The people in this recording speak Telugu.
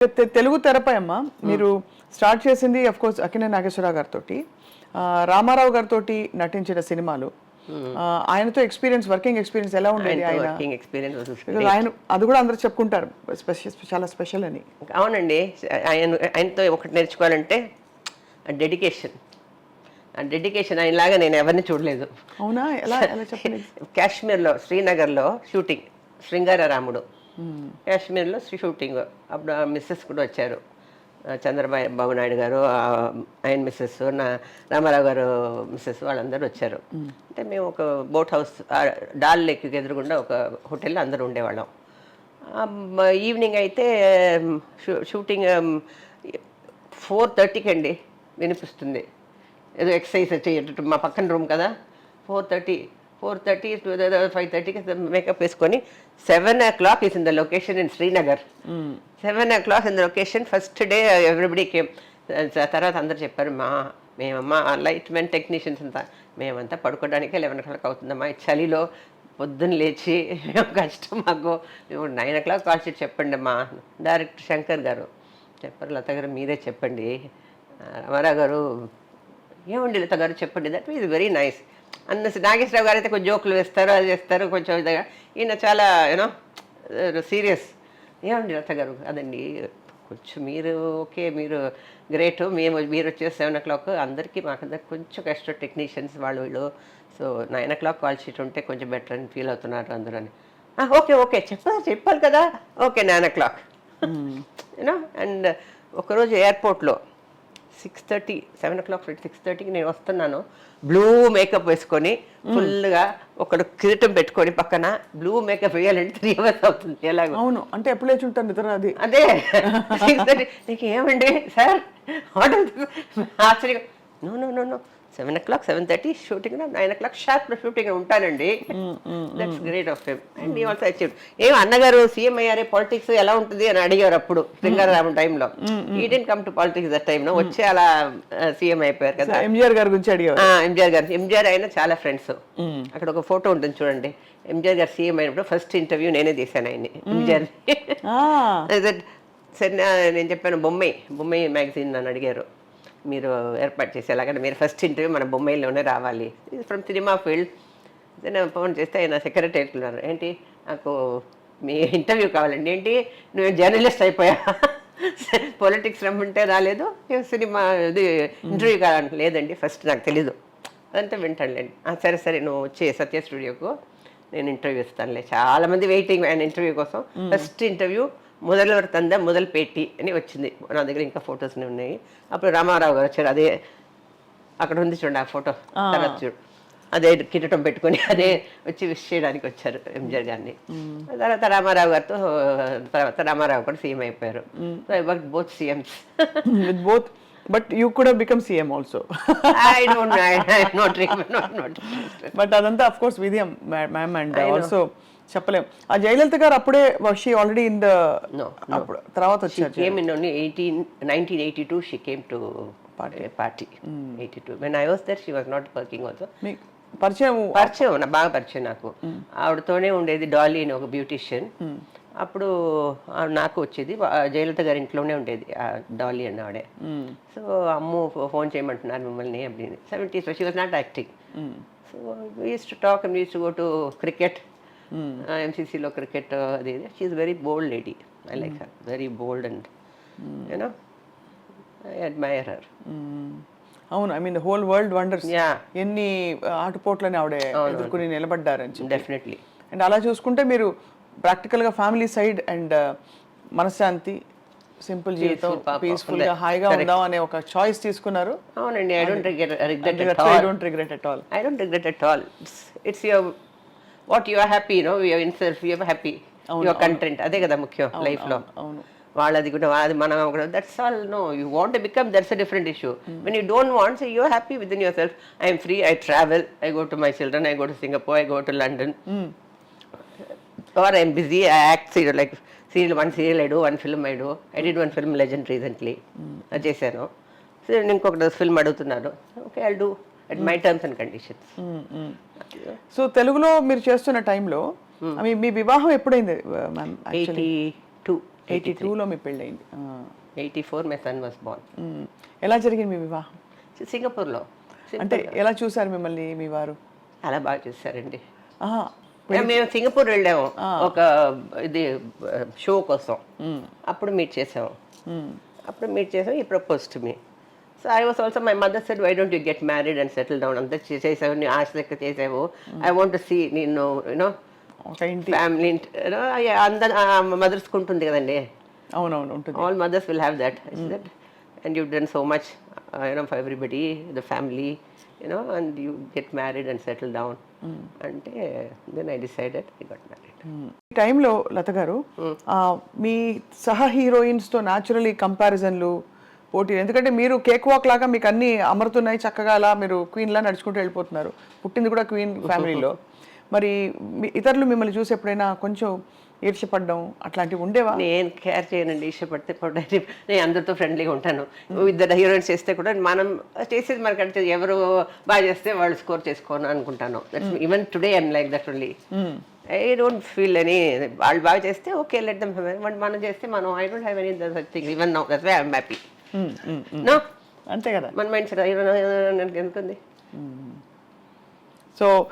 తెలుగు తెరపై అమ్మ మీరు స్టార్ట్ చేసింది అఫ్ కోర్స్ అక్కినేని నాగేశ్వరరావు గారితో, రామారావు గారితో నటించిన సినిమాలు. ఆయనతో ఎక్స్పీరియన్స్, వర్కింగ్ ఎక్స్పీరియన్స్ ఎలా ఉండేది? ఆయన అది కూడా అందరూ చెప్పుకుంటారు చాలా స్పెషల్ అని. అవునండి, ఆయనతో ఒకటి నేర్చుకోవాలంటే డెడికేషన్. ఆయనలాగా నేను ఎవరిని చూడలేదు. అవునా? ఎలా ఎలా చెప్పండి. కాశ్మీర్లో, శ్రీనగర్లో షూటింగ్, శృంగార రాముడు కాశ్మీర్లో షూటింగ్. అప్పుడు మిస్సెస్ కూడా వచ్చారు, చంద్రబాబు నాయుడు గారు, ఆయన మిస్సెస్, రామారావు గారు మిస్సెస్, వాళ్ళందరూ వచ్చారు. అంటే మేము ఒక బోట్ హౌస్, డాల్ లేక్కి ఎదురుగుండా ఒక హోటల్లో అందరూ ఉండేవాళ్ళం. ఈవినింగ్ అయితే షూటింగ్ 4:30కి అండి వినిపిస్తుంది, ఏదో ఎక్సర్సైజ్ చేయటం. మా పక్కన రూమ్ కదా, 4:30 to 5:30కి మేకప్ వేసుకొని 7 o'clock is in the location in Srinagar. 7 o'clock in the location. First day everybody came. తర్వాత అందరు చెప్పారు, మేమమ్మా లైట్ మెన్ టెక్నీషియన్స్ అంతా మేమంతా పడుకోవడానికి 11 o'clock అవుతుందమ్మా, ఈ చలిలో పొద్దున్న లేచి కష్టం మాకు, 9 o'clock కాల్ చేసి చెప్పండి అమ్మా. డైరెక్టర్ శంకర్ గారు చెప్పారు, లత గారు మీరే చెప్పండి. రామారావు గారు, ఏమండి లత గారు చెప్పండి, దట్ ఈజ్ వెరీ నైస్ అన్న. నాగేశ్వరరావు గారు అయితే కొంచెం జోకులు వేస్తారు, అది చేస్తారు కొంచెం ఇదిగా. ఈయన చాలా యూనో సీరియస్. ఏమండి లత గారు, అదండి కొంచెం మీరు ఓకే, మీరు గ్రేట్, మీరు వచ్చేసి 7 o'clock, అందరికీ మాకందరికి కొంచెం కష్టం, టెక్నీషియన్స్ వాళ్ళు వీళ్ళు. సో 9 o'clock కాల్ షీట్ ఉంటే కొంచెం బెటర్ అని ఫీల్ అవుతున్నారు అందరూ అని. ఓకే ఓకే చెప్పాలి కదా, ఓకే 9 o'clock యూనో. అండ్ ఒకరోజు ఎయిర్పోర్ట్లో 6:30, 7 o'clock 6:30కి నేను వస్తున్నాను, బ్లూ మేకప్ వేసుకొని ఫుల్గా, ఒకడు కిరీటం పెట్టుకొని పక్కన, బ్లూ మేకప్ వేయాలంటే 3 hours అవుతుంది. ఎలాగో. అవును, అంటే ఎప్పుడు లేచి ఉంటాను నిద్ర. అది అదే 6:30. నీకు ఏమండి సార్ ఆశ్చర్యంగా, no 7 o'clock 7:30 shooting, 9 o'clock sharp shooting ఉంటానండి. That's great of him. And he also achieved. ఏం అన్నగారు సీఎం అయ్యారే, పాలిటిక్స్ ఎలా ఉంటుంది అని అడిగారు అప్పుడు శృంగారరామం టైంలో. He didn't come to politics that time. వచ్చి అలా సీఎం అయిపోయారు కదా. ఎంజీఆర్ గారి గురించి అడిగారు. ఎంజీఆర్ అయినా చాలా ఫ్రెండ్స్. అక్కడ ఒక ఫోటో ఉంటుంది చూడండి, ఎంజీఆర్ గారు సీఎం అయినప్పుడు ఫస్ట్ ఇంటర్వ్యూ నేనే చేశాను ఆయన్ని, ఎంజీఆర్. సరే నేను చెప్పాను, బొమ్మై మ్యాగజైన్ నన్ను అడిగారు, మీరు ఏర్పాటు చేసేలాగంటే మీరు ఫస్ట్ ఇంటర్వ్యూ మన బొంబాయిలోనే రావాలి, ఫ్రమ్ సినిమా ఫీల్డ్. నేను ఫోన్ చేస్తే ఆయన సెక్రటరీకి ఉన్నారు, ఏంటి నాకు మీ ఇంటర్వ్యూ కావాలండి. ఏంటి నువ్వు జర్నలిస్ట్ అయిపోయా, పొలిటిక్స్ రమ్మంటే రాలేదు, సినిమా ఇది ఇంటర్వ్యూ కావాలంటే లేదండి, ఫస్ట్ నాకు తెలీదు, అదంతా వింటానులేండి. సరే నువ్వు వచ్చే సత్య స్టూడియోకు నేను ఇంటర్వ్యూ ఇస్తానులే. చాలామంది వెయిటింగ్ ఆయన ఇంటర్వ్యూ కోసం. ఫస్ట్ ఇంటర్వ్యూ మొదలు పేటి అని వచ్చింది, నా దగ్గర ఇంకా ఫొటోస్ ఉన్నాయి. అప్పుడు రామారావు గారు వచ్చారు, అదే అక్కడ ఉంది చూడండి ఆ ఫోటో, తర్వాత చూడు, అదే కిరీటం పెట్టుకొని అదే వచ్చి విష్ చేయడానికి వచ్చారు ఎంజీఆర్ గారిని. తర్వాత రామారావు కూడా సీఎం అయిపోయారు. So I work both CMs with both. But you could have become CM also. I don't know. I'm not. But అదంతా of course with him, ma'am, and also చెప్పలేం. ఆ జయలలిత గారు అప్పుడే షీ ఆల్రెడీ ఇన్ ద తర్వాత వచ్చారు. She came in only 1982. She came to party. 82. When I was there, she was not working also. పరిచయం బాగా పరిచయం నాకు. ఆవిడతోనే ఉండేది డాలీ అని ఒక బ్యూటిషియన్. అప్పుడు నాకు వచ్చేది, జయలలిత గారి ఇంట్లోనే ఉండేది డాలీ అన్న ఆవిడే. సో అమ్ము ఫోన్ చేయమంటున్నారు మిమ్మల్ని அப்படின்னு. 70s she was not acting. So we used to talk and we used to go to cricket, ఎంసీసీలో క్రికెట్ అది. She is very bold lady. I like her, very bold and you know I admire her. అవును, I mean the whole world wonders ఎన్ని ఆటుపోట్లని ఆవిడే ఎదుర్కొని నిలబడ్డారని చెప్పి. డెఫినెట్లీ. అండ్ అలా చూసుకుంటే మీరు ప్రాక్టికల్గా ఫ్యామిలీ సైడ్ అండ్ మనశ్శాంతి, సింపుల్ జీవితం, పీస్ఫుల్గా హాయిగా ఉందాం అనే ఒక చాయిస్ తీసుకున్నారు. అవునండి. I don't regret at all. It's your what you are happy, know your in self, you are happy, your content. అదే కదా ముఖ్యం లైఫ్లో. అవును, వాళ్ళది కూడా అది మనం కూడా, that's all. Know you want to become, that's a different issue. When you don't want, so you are happy with in your self. I'm free, I travel, I go to my children, I go to Singapore, I go to London. Or I'm busy, I act like one serial I do, one film I do. I did one film Legend recently. అది చేశాను. సో ఇంకొక ఫిల్మ్ అడుగుతున్నారు, okay I do at my terms and conditions. So తెలుగులో మీరు చేస్తున్న టైంలో మీ వివాహం ఎప్పుడైంది మ్యామ్? 82. 82లో మీ పెళ్ళయింది. 84 మై సన్ వాస్ బోర్న్. ఎలా జరిగింది మీ వివాహం? సింగపూర్లో. అంటే ఎలా చూసారు మిమ్మల్ని మీ వారు? చాలా బాగా చూసారండి. ఆహా, మేము సింగపూర్ వెళ్ళాము ఒక ఇది షో కోసం. అప్పుడు మీట్ చేసాము. ఈ propose to me. So I was also, my mother said why don't you get married and settle down, అంతా చేసావు, నీ ఆశ లెక్క చేసావు, ఐ వాంట్ టు సీ నేను యూనో ఒక ఇంటి. ఫ్యామిలీ అందరు మదర్స్కి ఉంటుంది కదండి. అవునవును ఉంటుంది. All mothers will have that. And you done so much for everybody, the family, and you get married and settle down. అంటే then I decided I got married. ఈ టైంలో లత గారు మీ సహ హీరోయిన్స్తో న్యాచురలీ కంపారిజన్లు, పోటీ, ఎందుకంటే మీరు కేక్ వాక్ లాగా మీకు అన్నీ అమరుతున్నాయి, చక్కగా అలా మీరు క్వీన్లా నడుచుకుంటూ వెళ్ళిపోతున్నారు, పుట్టింది కూడా క్వీన్ ఫ్యామిలీలో. మరి ఇతరులు మిమ్మల్ని చూసి ఎప్పుడైనా కొంచెం ఈర్ష్యపడ్డం అట్లాంటివి ఉండేవా? నేను కేర్ చేయనండి, ఇష్టపడితే పడ్డాను. నేను అందరితో ఫ్రెండ్లీగా ఉంటాను. ఇద్దరు హీరోయిన్స్ చేస్తే కూడా మనం చేసేది మనకంటే ఎవరు బాగా చేస్తే వాళ్ళు స్కోర్ చేసుకోను అనుకుంటాను. That's even today I'm like that only. I don't feel any, వాళ్ళు బాగా చేస్తే ఓకే లెట్ దెమ్, మనం చేస్తే మనం I don't have any such thing even now. That's why I'm happy. No, అంతే కదా మన మైండ్ సెట్ ఎందుకుంది. సో